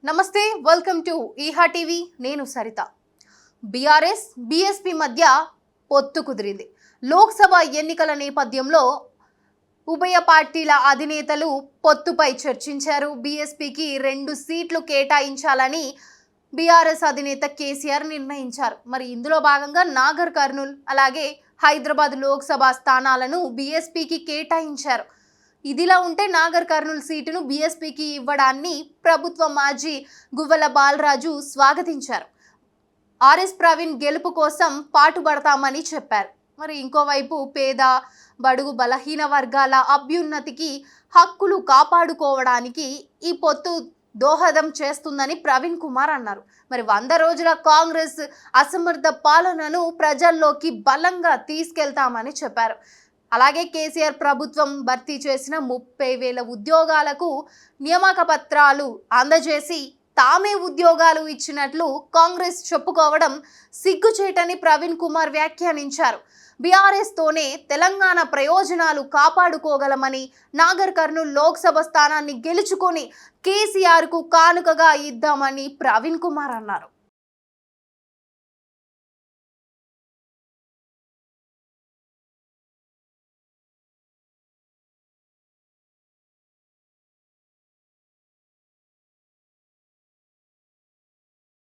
నమస్తే, welcome to ఈహా TV. నేను Saritha. BRS BSP మధ్య పొత్తు కుదిరింది. లోక్సభ ఎన్నికల నేపథ్యంలో ఉభయ పార్టీల అధినేతలు పొత్తుపై చర్చించారు. బీఎస్పీకి 2 సీట్లు కేటాయించాలని బీఆర్ఎస్ అధినేత కేసీఆర్ నిర్ణయించారు. మరి ఇందులో భాగంగా నాగర్ కర్నూల్ అలాగే హైదరాబాద్ లోక్సభ స్థానాలను బీఎస్పీకి కేటాయించారు. ఇదిలా ఉంటే నాగర్ కర్నూల్ సీటును బీఎస్పీకి ఇవ్వడాన్ని ప్రభుత్వ మాజీ గువ్వల బాలరాజు స్వాగతించారు. ఆర్ఎస్ ప్రవీణ్ గెలుపు కోసం పాటుపడతామని చెప్పారు. మరి ఇంకోవైపు పేద బడుగు బలహీన వర్గాల అభ్యున్నతికి హక్కులు కాపాడుకోవడానికి ఈ పొత్తు దోహదం చేస్తుందని ప్రవీణ్ కుమార్ అన్నారు. మరి 100 రోజుల కాంగ్రెస్ అసమర్థ పాలనను ప్రజల్లోకి బలంగా తీసుకెళ్తామని చెప్పారు. అలాగే కేసీఆర్ ప్రభుత్వం భర్తీ చేసిన 30,000 ఉద్యోగాలకు నియామక పత్రాలు అందజేసి తామే ఉద్యోగాలు ఇచ్చినట్లు కాంగ్రెస్ చెప్పుకోవడం సిగ్గుచేటని ప్రవీణ్ కుమార్ వ్యాఖ్యానించారు. బీఆర్ఎస్ తోనే తెలంగాణ ప్రయోజనాలు కాపాడుకోగలమని, నాగర్ కర్నూల్ లోక్సభ స్థానాన్ని గెలుచుకొని కేసీఆర్ కు కానుకగా ఇద్దామని ప్రవీణ్ కుమార్ అన్నారు.